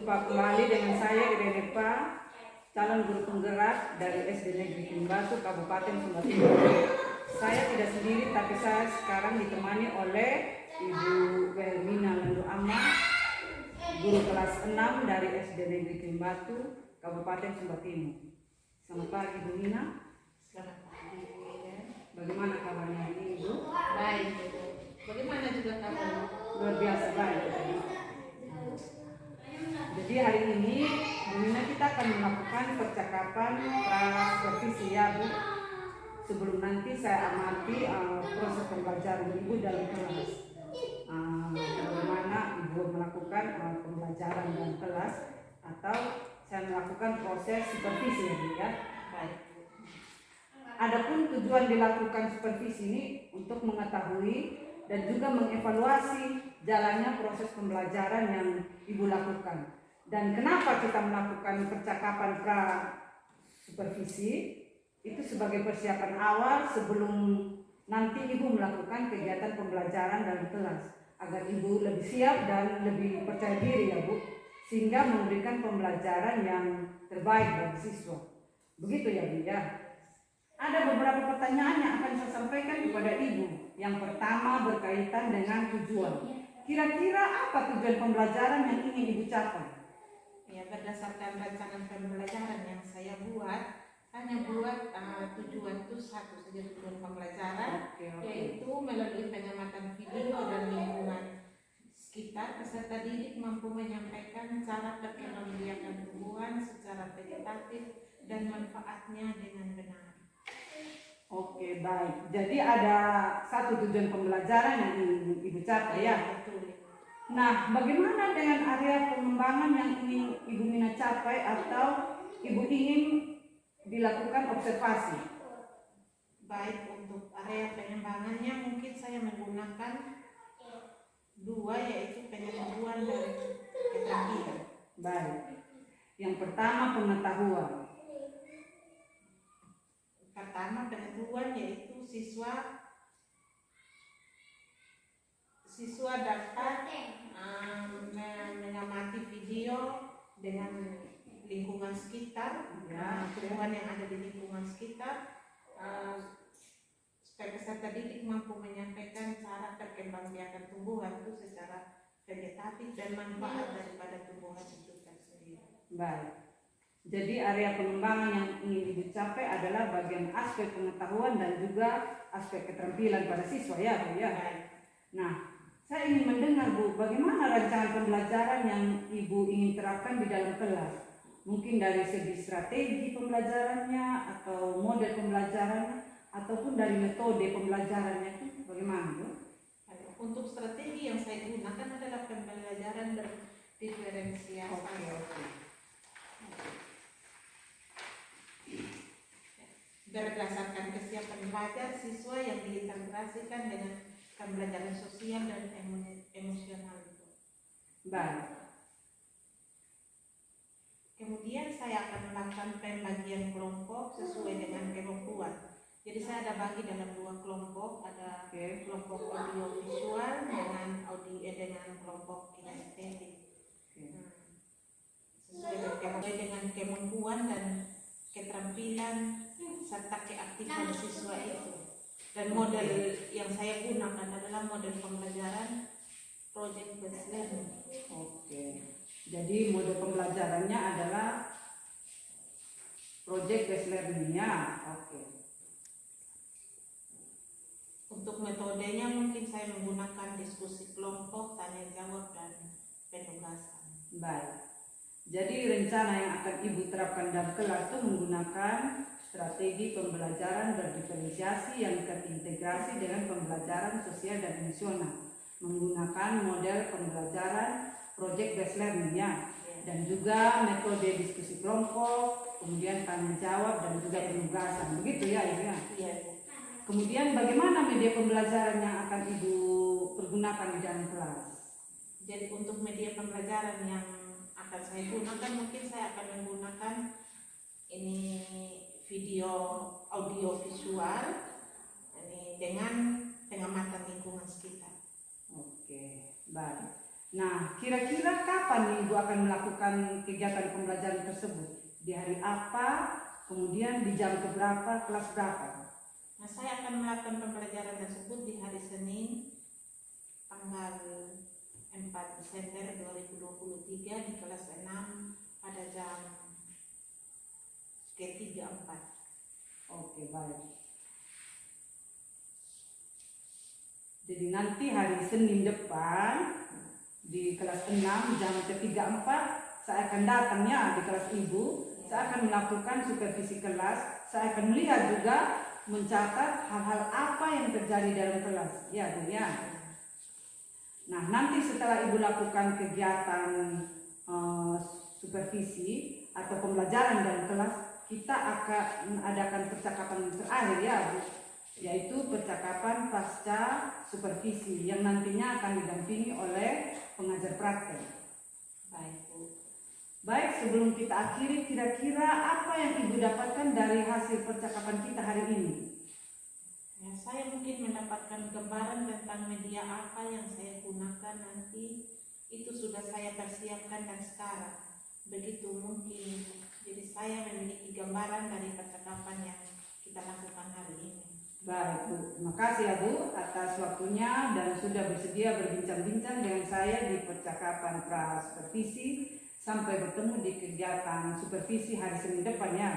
Jumpa kembali dengan saya Irene Pa, calon guru penggerak dari SD Negeri Timbatu, Kabupaten Sumba Timur. Saya tidak sendiri, tapi saya sekarang ditemani oleh Ibu Welmina Lendu Amma, guru kelas 6 dari SD Negeri Timbatu, Kabupaten Sumba Timur. Selamat pagi Bu Mina. Selamat pagi Bu Ida. Bagaimana kabarnya hari ini Ibu? Baik Bu. Bagaimana juga kabarnya? Luar biasa baik. Jadi hari ini Bu Mina kita akan melakukan percakapan supervisi ya Bu. Sebelum nanti saya amati proses pembelajaran Ibu dalam kelas. Bagaimana Ibu melakukan pembelajaran dalam kelas atau saya melakukan proses supervisi ya Bu ya. Baik. Adapun tujuan dilakukan supervisi ini untuk mengetahui dan juga mengevaluasi jalannya proses pembelajaran yang Ibu lakukan. Dan kenapa kita melakukan percakapan pra supervisi? Itu sebagai persiapan awal sebelum nanti Ibu melakukan kegiatan pembelajaran dalam kelas, agar Ibu lebih siap dan lebih percaya diri ya Bu, sehingga memberikan pembelajaran yang terbaik bagi siswa. Begitu ya Bu ya. Ada beberapa pertanyaan yang akan saya sampaikan kepada Ibu. Yang pertama berkaitan dengan tujuan. Kira-kira apa tujuan pembelajaran yang ingin Ibu capai? Ya, berdasarkan rancangan pembelajaran yang saya buat, hanya buat tujuan itu satu saja tujuan pembelajaran, yaitu melalui pengamatan video dan lingkungan sekitar, peserta didik mampu menyampaikan cara perkembangbiakan tumbuhan secara vegetatif dan manfaatnya dengan benar. Oke, baik. Jadi ada satu tujuan pembelajaran yang ingin Ibu capai ya? Betul. Nah, bagaimana dengan area pengembangan yang ingin Ibu Mina capai atau Ibu ingin dilakukan observasi? Baik, untuk area pengembangannya mungkin saya menggunakan dua, yaitu pengetahuan dan keterampilan. Baik. Yang pertama pengetahuan. Pertama pengetahuan yaitu siswa dapat mengamati video dengan lingkungan sekitar, tumbuhan yang ada di lingkungan sekitar, supaya peserta didik mampu menyampaikan cara perkembangbiakan tumbuhan itu secara vegetatif dan manfaat daripada tumbuhan itu tersendiri. Baik. Jadi area pengembangan yang ingin dicapai adalah bagian aspek pengetahuan dan juga aspek keterampilan pada siswa ya Bu ya. Nah, saya ingin mendengar Bu, bagaimana rancangan pembelajaran yang Ibu ingin terapkan di dalam kelas? Mungkin dari segi strategi pembelajarannya atau model pembelajarannya ataupun dari metode pembelajarannya itu bagaimana Bu? Untuk strategi yang saya gunakan adalah pembelajaran berdiferensiasi. Oke. Berdasarkan kesiapan belajar siswa yang diintegrasikan dengan pembelajaran sosial dan emosional itu. Baik. Kemudian saya akan melakukan pembagian kelompok sesuai dengan kemampuan. Jadi saya ada bagi dalam dua kelompok, ada kelompok audio visual dengan kelompok kinestetik. Sesuai dengan kemampuan dan keterampilan serta keaktifan siswa itu. Dan model yang saya gunakan adalah model pembelajaran project based learning. Oke. Jadi model pembelajarannya adalah project based learning ya. Oke. Untuk metodenya mungkin saya menggunakan diskusi kelompok, tanya jawab dan penugasan. Baik. Jadi rencana yang akan Ibu terapkan dalam kelas itu menggunakan strategi pembelajaran berdiferensiasi yang terintegrasi dengan pembelajaran sosial dan emosional, menggunakan model pembelajaran project based learning ya, dan juga metode diskusi kelompok, kemudian tanya jawab dan juga penugasan. Begitu ya Ibu ya? Iya. Kemudian bagaimana media pembelajaran yang akan Ibu pergunakan di dalam kelas? Jadi untuk media pembelajaran yang akan saya gunakan, mungkin saya akan menggunakan ini video audio visual ini dengan pengamatan lingkungan sekitar. Oke, baik. Nah, kira-kira kapan nih Ibu akan melakukan kegiatan pembelajaran tersebut? Di hari apa? Kemudian di jam keberapa? Kelas berapa? Nah, saya akan melakukan pembelajaran tersebut di hari Senin tanggal 4 Desember 2023 di kelas 6 pada jam ketiga 4. Oke, baik. Jadi nanti hari Senin depan di kelas 6 jam ketiga 4 saya akan datang ya di kelas Ibu. Saya akan melakukan supervisi kelas. Saya akan melihat juga, mencatat hal-hal apa yang terjadi dalam kelas. Ya, Bu ya. Nah, nanti setelah Ibu lakukan kegiatan supervisi atau pembelajaran dalam kelas, kita akan mengadakan percakapan terakhir ya, Bu, yaitu percakapan pasca supervisi yang nantinya akan didampingi oleh pengajar praktek. Baik, Bu. Baik, sebelum kita akhiri, kira-kira apa yang Ibu dapatkan dari hasil percakapan kita hari ini? Ya, saya mungkin mendapatkan gambaran tentang media apa yang saya gunakan nanti. Itu sudah saya persiapkan dan sekarang. Begitu mungkin. Jadi saya memiliki gambaran dari percakapan yang kita lakukan hari ini. Baik, Bu. Terima kasih ya, Bu, atas waktunya dan sudah bersedia berbincang-bincang dengan saya di percakapan pra-supervisi. Sampai bertemu di kegiatan supervisi hari Senin depan ya.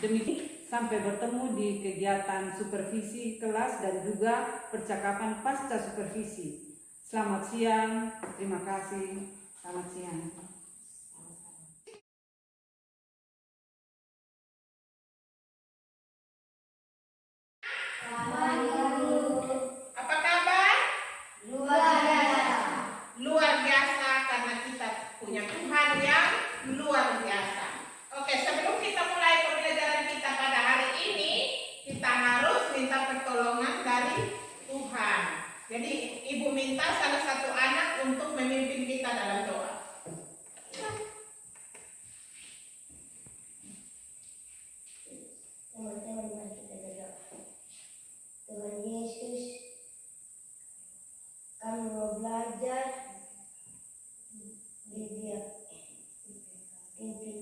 Demikian, sampai bertemu di kegiatan supervisi kelas dan juga percakapan pasca supervisi. Selamat siang, terima kasih. Selamat siang. Apa kabar? Luar biasa. Luar biasa karena kita punya Tuhan yang luar biasa. Oke, sebelum kita mulai pembelajaran kita pada hari ini, kita harus minta pertolongan dari Tuhan. Jadi Ibu minta salah satu anak untuk memimpin kita dalam doa. Teman-teman, mari kita berdoa. Tuhan Yesus, kami mau belajar di dia. Inti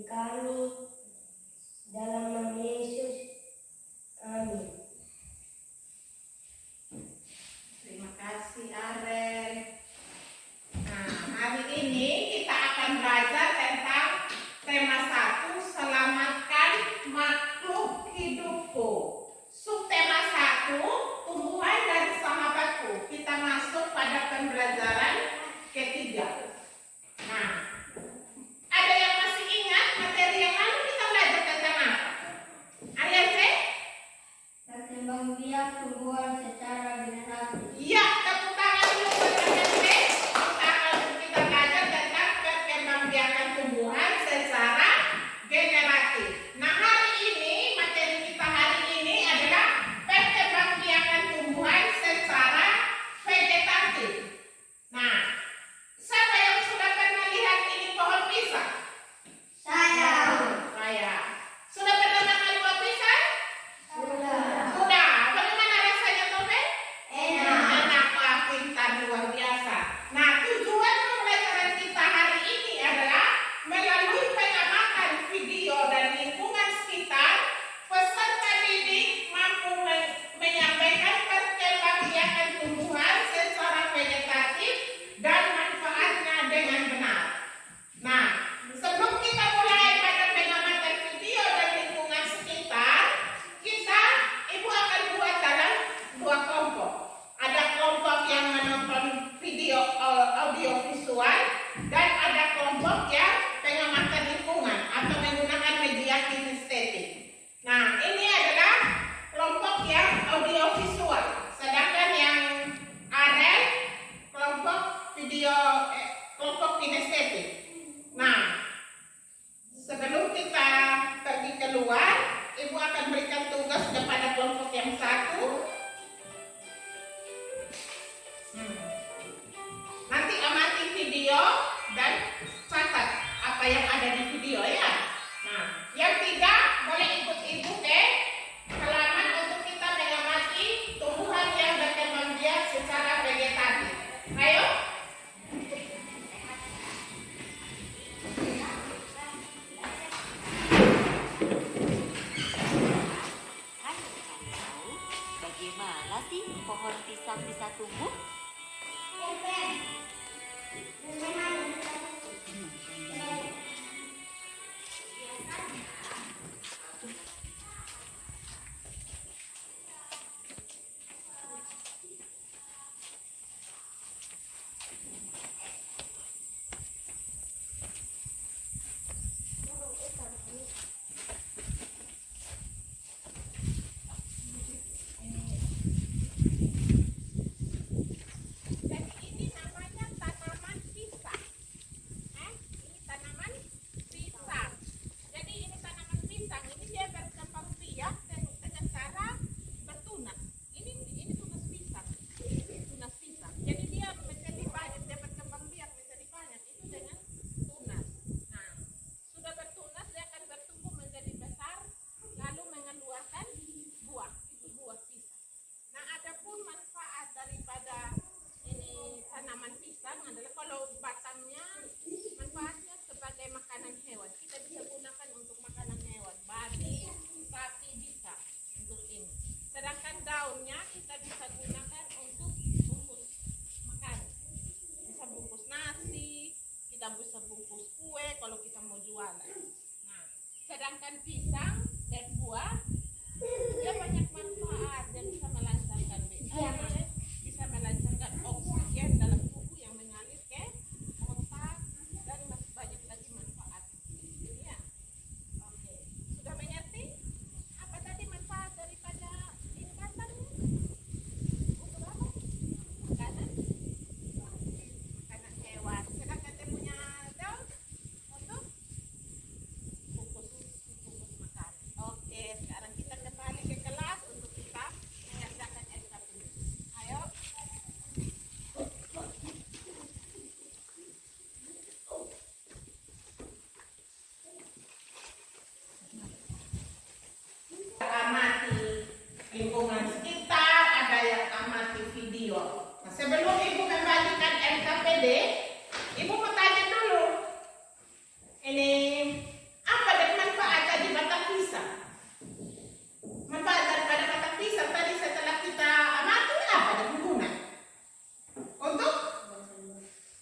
pohon pisang bisa tumbuh? Sedangkan pisang dan buah dia banyak manfaat, dia bisa melancarkan bisa melancarkan oksigen dalam tubuh yang mengalir ke otak dan masih banyak lagi manfaat. Ya, oke. Sudah mengerti apa tadi manfaat daripada ini batangnya? Untuk apa? Makanan hewan. Sedangkan dia punya daun untuk bungkus makan. Oke, sekarang kita kembali ke kelas untuk kita mengerjakan LKP. Ayo. Amati lingkungan sekitar, ada yang amati video. Nah, sebelum Ibu kembalikan LKPD, Ibu mau tanya dulu. Ini apa dari manfaat dari batang pisang? Manfaat daripada batang pisang tadi setelah kita amati apa dan guna?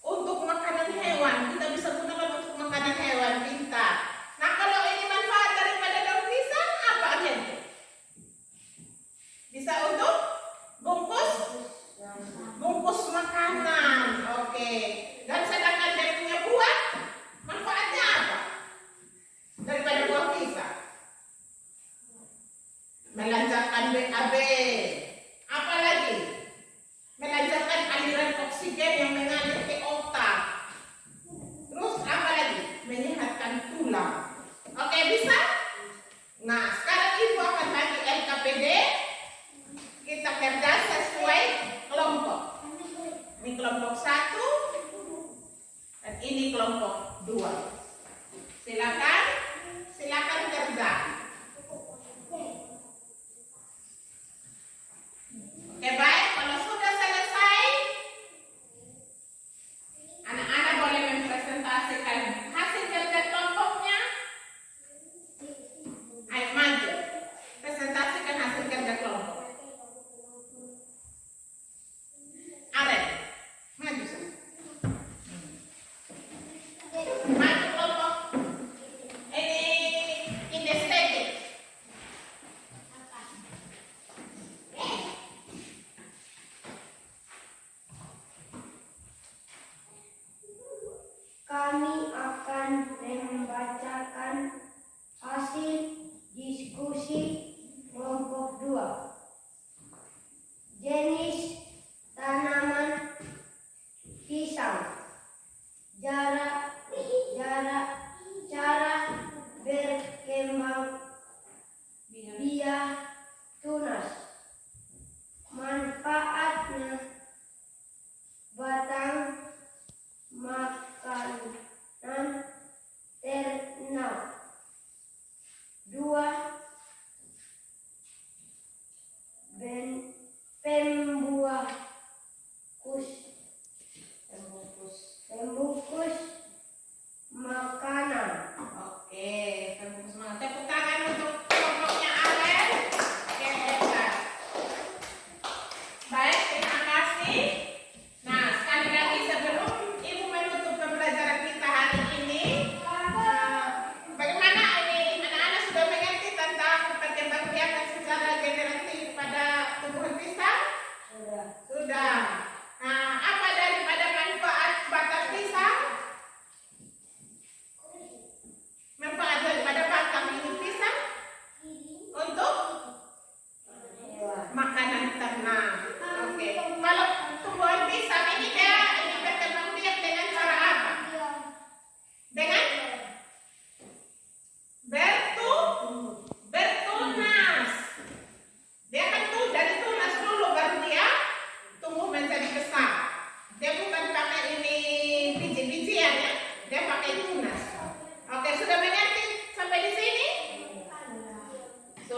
Untuk makanan hewan, kita bisa gunakan untuk makanan hewan, pintar. Nah, kalau ini manfaat daripada daun pisang, apa aja? Bisa untuk bungkus makanan. Oke. Dan sedangkan dia punya buah, manfaatnya apa? Daripada buah pisang, melancarkan BAB. Apa lagi? Melancarkan aliran oksigen yang mengalir ke otak. Terus apa lagi? Menyehatkan tulang. Oke, bisa? Nah, sekarang Ibu akan bagi LKPD. Kita kerja sesuai kelompok. Ini kelompok 1 dan ini kelompok 2. Silakan kerja.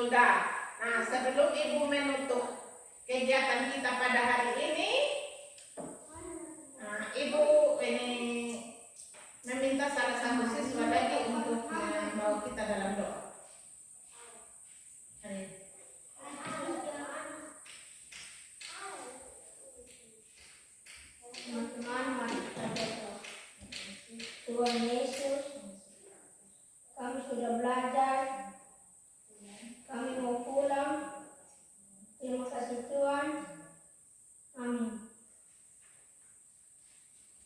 Sudah. Nah, sebelum Ibu menutup kegiatan kita pada hari ini, Ibu ini meminta salah satu siswa lagi untuk membawa kita dalam doa. Teman-teman, mari kita berdoa. Tuhan Yesus, kami sudah belajar, kami mau pulang. Terima kasih Tuhan. Amin.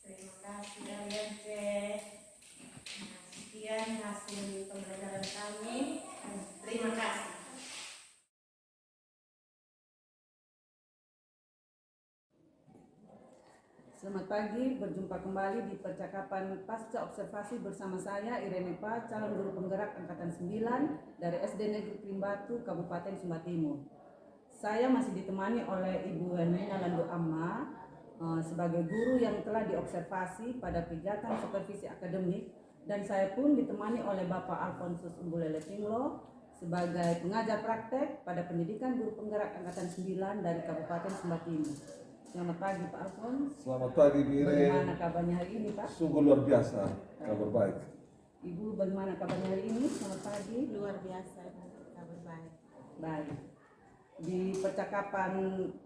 Terima kasih kalian cek. Sekian hasil pembelajaran kami. Terima kasih. Selamat pagi, berjumpa kembali di percakapan pasca observasi bersama saya Irene Pa, calon guru penggerak angkatan 9 dari SD Negeri Krimbatu, Kabupaten Sumba Timur. Saya masih ditemani oleh Ibu Hermina Lando Amma sebagai guru yang telah diobservasi pada kegiatan supervisi akademik, dan saya pun ditemani oleh Bapak Alfonsus Umbulele Tinglo sebagai pengajar praktek pada pendidikan guru penggerak angkatan 9 dari Kabupaten Sumba Timur. Selamat pagi Pak Alfons. Selamat pagi Bire. Bagaimana kabarnya hari ini Pak? Sungguh luar biasa, kabar baik. Ibu bagaimana kabarnya hari ini? Selamat pagi. Luar biasa, kabar baik. Baik. Di percakapan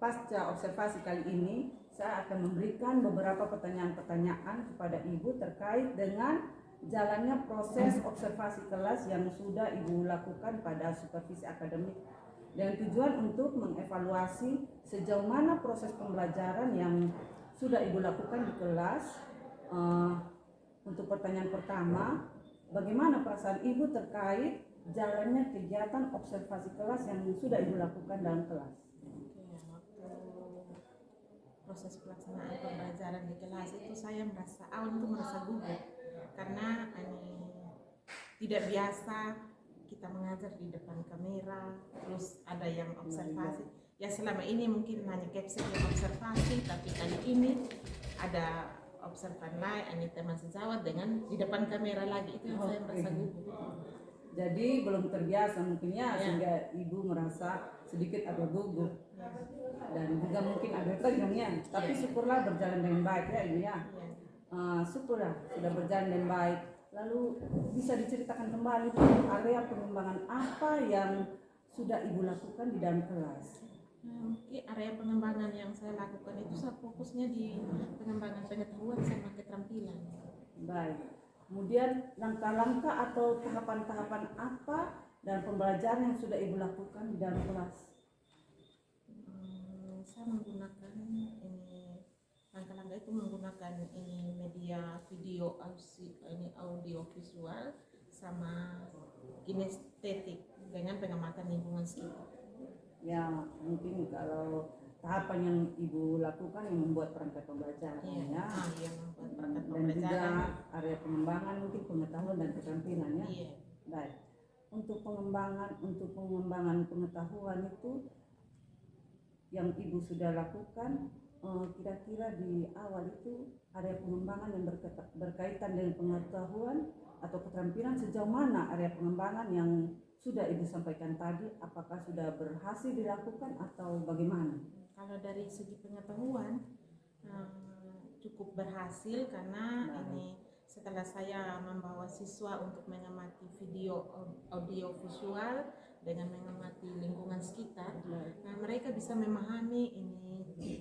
pasca observasi kali ini, saya akan memberikan beberapa pertanyaan-pertanyaan kepada Ibu terkait dengan jalannya proses observasi kelas yang sudah Ibu lakukan pada supervisi akademik, dengan tujuan untuk mengevaluasi sejauh mana proses pembelajaran yang sudah Ibu lakukan di kelas. Untuk pertanyaan pertama, bagaimana perasaan Ibu terkait jalannya kegiatan observasi kelas yang sudah Ibu lakukan dalam kelas? Waktu proses pelaksanaan pembelajaran di kelas itu saya merasa gugup karena tidak biasa kita mengajar di depan kamera, terus ada yang observasi. Ya selama ini mungkin hanya capsule yang observasi, tapi kali ini ada observan lain, ini teman sejawat dengan di depan kamera lagi, itu yang saya merasa gugup. Jadi belum terbiasa mungkinnya sehingga Ibu merasa sedikit agak gugup dan juga mungkin agak tegangnya. Tapi syukurlah berjalan dengan baik ya Ibu ya. Syukurlah sudah berjalan dengan baik. Lalu bisa diceritakan kembali area pengembangan apa yang sudah Ibu lakukan di dalam kelas? Mungkin area pengembangan yang saya lakukan itu saya fokusnya di pengembangan pengetahuan sama keterampilan. Baik. Kemudian langkah-langkah atau tahapan-tahapan apa dan pembelajaran yang sudah Ibu lakukan di dalam kelas? Saya menggunakan langkah-langkah itu menggunakan media video, audio visual sama kinestetik dengan pengamatan lingkungan sekitar. Ya mungkin kalau tahapan yang Ibu lakukan yang membuat perangkat pembelajaran ya. Yang membuat perangkat Dan pembelajaran. juga area pengembangan mungkin pengetahuan dan keterampilan ya. Iya. Baik. Untuk pengembangan pengetahuan itu yang Ibu sudah lakukan, kira-kira di awal itu area pengembangan yang berkaitan dengan pengetahuan atau keterampilan, sejauh mana area pengembangan yang sudah Ibu sampaikan tadi, apakah sudah berhasil dilakukan atau bagaimana? Kalau dari segi pengetahuan cukup berhasil karena setelah saya membawa siswa untuk mengamati video audio visual dengan mengamati lingkungan sekitar, mereka bisa memahami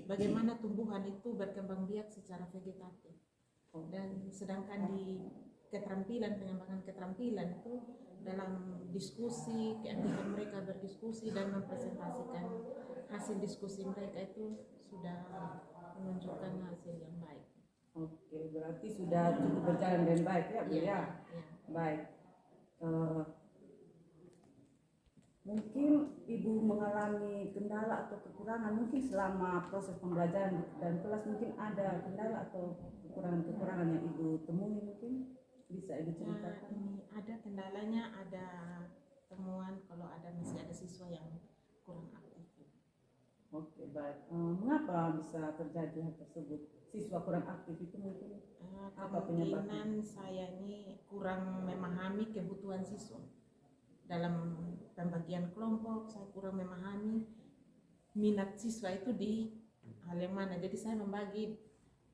bagaimana tumbuhan itu berkembang biak secara vegetatif. Dan sedangkan di pengembangan keterampilan itu dalam diskusi, keaktifan mereka berdiskusi dan mempresentasikan hasil diskusi mereka itu sudah menunjukkan hasil yang baik. Oke, berarti sudah cukup berjalan dengan baik ya Bu ya? Baik. Mungkin Ibu mengalami kendala atau kekurangan mungkin selama proses pembelajaran dan kelas, mungkin ada kendala atau kekurangan yang Ibu temui, mungkin bisa Ibu ceritakan? Ada kendalanya, ada temuan kalau masih ada siswa yang kurang aktif. Oke, baik. Mengapa bisa terjadi hal tersebut? Siswa kurang aktif itu mungkin apa penyebabnya? Kemungkinan saya ini kurang memahami kebutuhan siswa. dalam pembagian kelompok saya kurang memahami minat siswa itu di hal yang mana. Jadi saya membagi,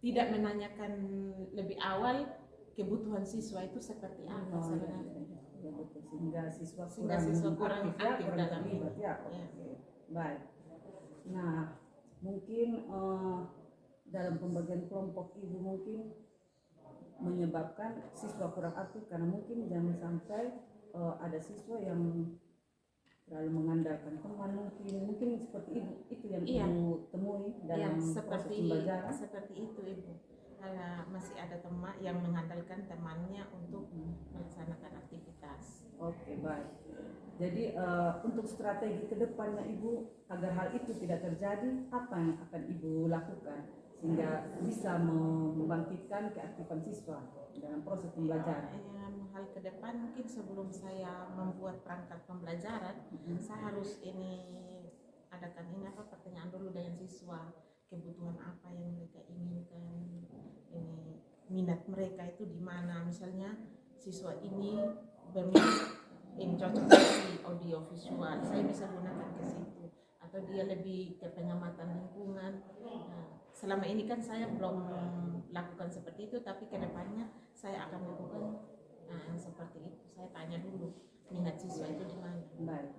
tidak menanyakan lebih awal kebutuhan siswa itu seperti apa sebenarnya. Ya, betul. Sehingga siswa Sehingga siswa kurang aktif kurang dalam terlibat ini. ya. Ya. Oke. Baik. Nah, mungkin dalam pembagian kelompok ibu mungkin menyebabkan siswa kurang aktif karena mungkin jangan sampai ada siswa yang terlalu mengandalkan teman, mungkin seperti itu yang Iya. ibu temui dalam proses pembelajaran. Seperti itu ibu. Karena masih ada teman yang mengandalkan temannya untuk melaksanakan aktivitas. Oke, baik. Jadi untuk strategi kedepannya ibu agar hal itu tidak terjadi, apa yang akan ibu lakukan sehingga bisa membangkitkan keaktifan siswa dalam proses pembelajaran? Hal ke depan mungkin sebelum saya membuat perangkat pembelajaran, saya harus adakan pertanyaan dulu dengan siswa, kebutuhan apa yang mereka inginkan, minat mereka itu di mana. Misalnya siswa ini berminat cocok di audio visual, saya bisa gunakan ke situ, atau dia lebih ke pengamatan lingkungan. Nah, selama ini kan saya belum lakukan seperti itu, tapi kedepannya saya akan lakukan yang seperti itu. Saya tanya dulu minat siswa itu di mana. Baik.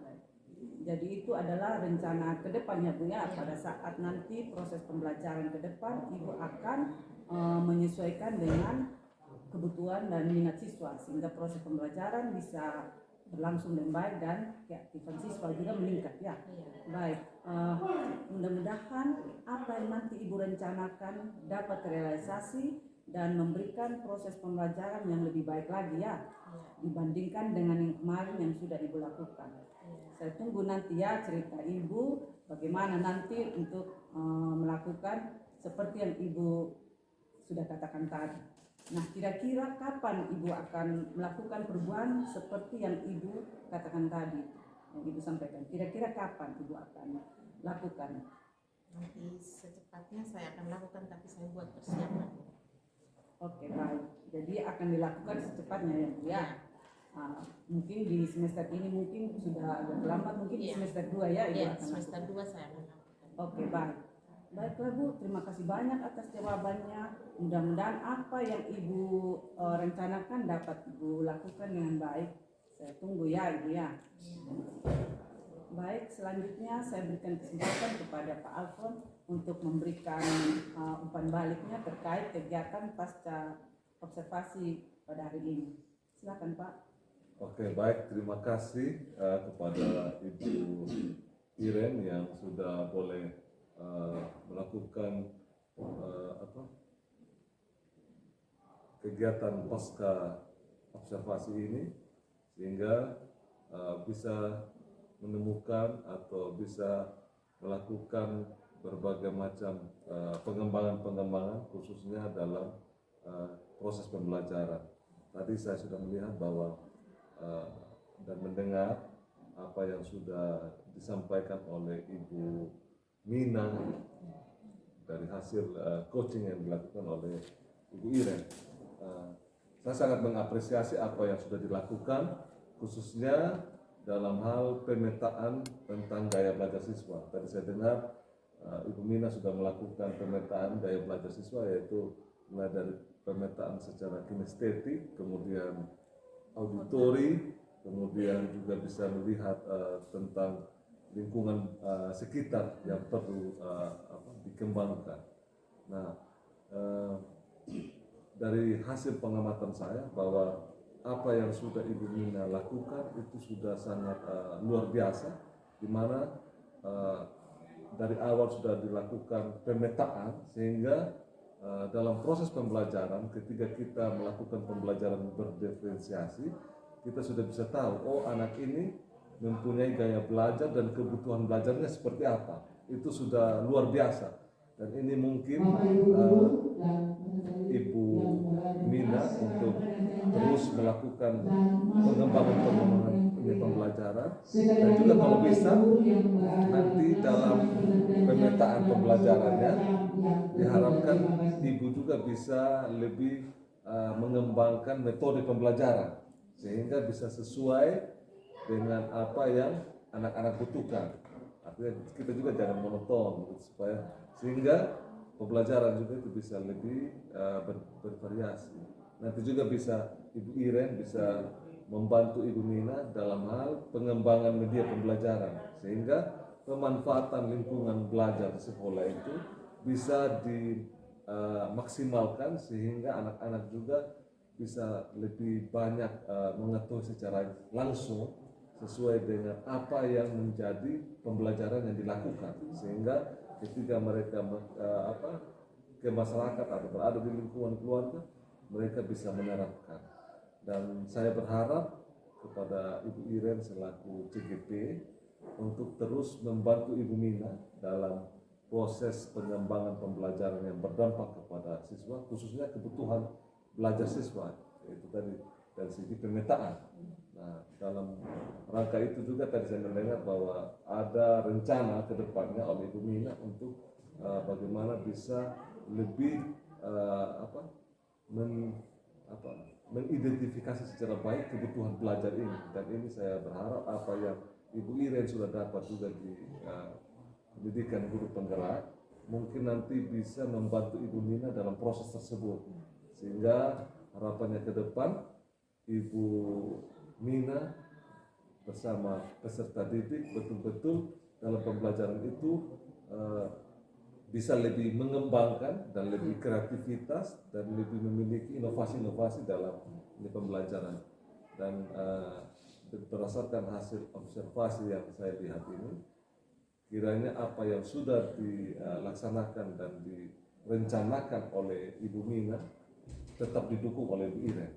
Jadi itu adalah rencana ke depannya Bu ya. Pada saat nanti proses pembelajaran ke depan Ibu akan menyesuaikan dengan kebutuhan dan minat siswa sehingga proses pembelajaran bisa berlangsung dengan baik dan keaktifan siswa juga meningkat ya. Baik, mudah-mudahan apa yang nanti Ibu rencanakan dapat terrealisasi dan memberikan proses pembelajaran yang lebih baik lagi ya dibandingkan dengan yang kemarin yang sudah Ibu lakukan. Saya tunggu nanti ya cerita Ibu bagaimana nanti untuk melakukan seperti yang Ibu sudah katakan tadi. Nah, kira-kira kapan Ibu akan melakukan perubahan seperti yang Ibu katakan tadi, yang Ibu sampaikan? Kira-kira kapan Ibu akan lakukan? Nanti secepatnya saya akan lakukan, tapi saya buat persiapan. Oke, baik. Jadi akan dilakukan secepatnya ya Bu ya. Mungkin di semester ini mungkin sudah agak terlambat, mungkin di semester 2 ya Ibu akan semester lakukan. 2 saya akan lakukan. Oke, baik. Baiklah Bu, terima kasih banyak atas jawabannya. Mudah-mudahan apa yang Ibu rencanakan dapat Ibu lakukan dengan baik. Saya tunggu ya Ibu ya. Baik, selanjutnya saya berikan kesempatan kepada Pak Alfon untuk memberikan umpan baliknya terkait kegiatan pasca observasi pada hari ini. Silakan Pak. Oke, baik. Terima kasih kepada Ibu Iren yang sudah boleh melakukan kegiatan pasca observasi ini sehingga bisa menemukan atau bisa melakukan berbagai macam pengembangan khususnya dalam proses pembelajaran. Tadi saya sudah melihat bahwa dan mendengar apa yang sudah disampaikan oleh Ibu Mina dari hasil coaching yang dilakukan oleh Ibu Iren. Saya sangat mengapresiasi apa yang sudah dilakukan khususnya dalam hal pemetaan tentang gaya belajar siswa. Tadi saya dengar Ibu Mina sudah melakukan pemetaan gaya belajar siswa, yaitu mulai dari pemetaan secara kinestetik, kemudian auditori, kemudian juga bisa melihat tentang lingkungan sekitar yang perlu dikembangkan. Nah, dari hasil pengamatan saya bahwa apa yang sudah Ibu Mina lakukan itu sudah sangat luar biasa, di mana dari awal sudah dilakukan pemetaan sehingga dalam proses pembelajaran ketika kita melakukan pembelajaran berdiferensiasi kita sudah bisa tahu, oh anak ini mempunyai gaya belajar dan kebutuhan belajarnya seperti apa. Itu sudah luar biasa dan ini mungkin Ibu Mina untuk terus melakukan pengembangan pembelajaran dan juga kalau bisa nanti dalam pemetaan pembelajarannya diharapkan Ibu juga bisa lebih mengembangkan metode pembelajaran sehingga bisa sesuai dengan apa yang anak-anak butuhkan. Artinya kita juga jangan monoton gitu, supaya sehingga pembelajaran juga itu bisa lebih bervariasi. Nanti juga bisa Ibu Iren bisa membantu Ibu Mina dalam hal pengembangan media pembelajaran, sehingga pemanfaatan lingkungan belajar di sekolah itu bisa dimaksimalkan, sehingga anak-anak juga bisa lebih banyak mengetahui secara langsung sesuai dengan apa yang menjadi pembelajaran yang dilakukan, sehingga ketika mereka ke masyarakat atau berada di lingkungan keluarga, mereka bisa menerapkan. Dan saya berharap kepada Ibu Iren selaku CGP untuk terus membantu Ibu Mina dalam proses pengembangan pembelajaran yang berdampak kepada siswa, khususnya kebutuhan belajar siswa, yaitu tadi dari segi pemetaan. Nah, dalam rangka itu juga tadi saya mendengar bahwa ada rencana ke depannya oleh Ibu Mina untuk bagaimana bisa lebih mengidentifikasi secara baik kebutuhan belajar ini. Dan ini saya berharap apa yang Ibu Iren sudah dapat juga di pendidikan guru penggerak, mungkin nanti bisa membantu Ibu Mina dalam proses tersebut, sehingga harapannya ke depan Ibu Mina bersama peserta didik betul-betul dalam pembelajaran itu bisa lebih mengembangkan dan lebih kreativitas dan lebih memiliki inovasi-inovasi dalam pembelajaran. Dan berdasarkan hasil observasi yang saya lihat ini, kiranya apa yang sudah dilaksanakan dan direncanakan oleh Ibu Mina tetap didukung oleh Ibu Iren.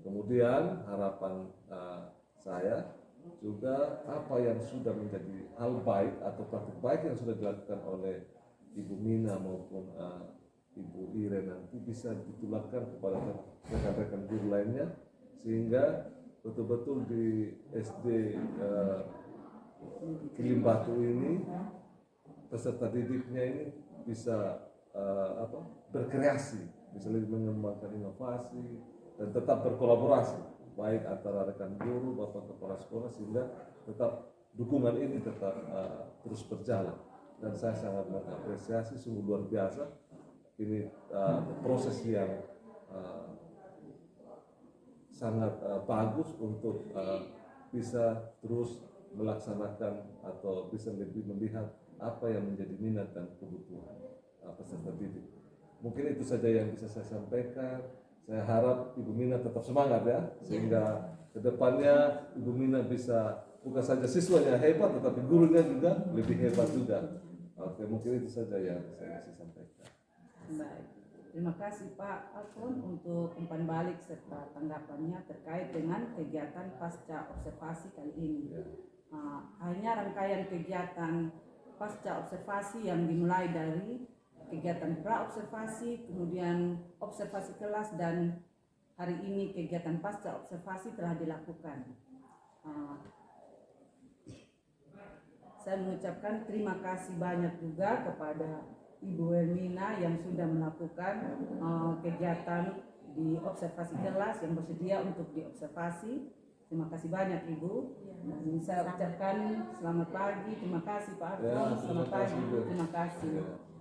Kemudian harapan saya juga apa yang sudah menjadi hal baik atau praktik baik yang sudah dilakukan oleh Ibu Mina maupun Ibu Iren nanti bisa ditularkan kepada rekan-rekan guru lainnya, sehingga betul-betul di SD Kilimbatu ini peserta didiknya ini bisa berkreasi, bisa lebih mengembangkan inovasi dan tetap berkolaborasi baik antara rekan guru, bapak kepala sekolah, sehingga tetap dukungan ini tetap terus berjalan. Dan saya sangat mengapresiasi, sungguh luar biasa ini proses yang sangat bagus untuk bisa terus melaksanakan atau bisa lebih melihat apa yang menjadi minat dan kebutuhan peserta didik. Mungkin itu saja yang bisa saya sampaikan. Saya harap Ibu Mina tetap semangat ya, sehingga kedepannya Ibu Mina bisa bukan saja siswanya hebat, tetapi gurunya juga lebih hebat juga. Oke, mungkin itu saja yang saya bisa sampaikan. Baik, terima kasih Pak Alfon untuk umpan balik serta tanggapannya terkait dengan kegiatan pasca observasi kali ini. Hanya rangkaian kegiatan pasca observasi yang dimulai dari kegiatan pra-observasi, kemudian observasi kelas, dan hari ini kegiatan pasca observasi telah dilakukan. Saya mengucapkan terima kasih banyak juga kepada Ibu Hermina yang sudah melakukan kegiatan di observasi kelas yang bersedia untuk diobservasi. Terima kasih banyak Ibu. Dan saya ucapkan selamat pagi. Terima kasih Pak Alfon. Selamat pagi. Terima kasih.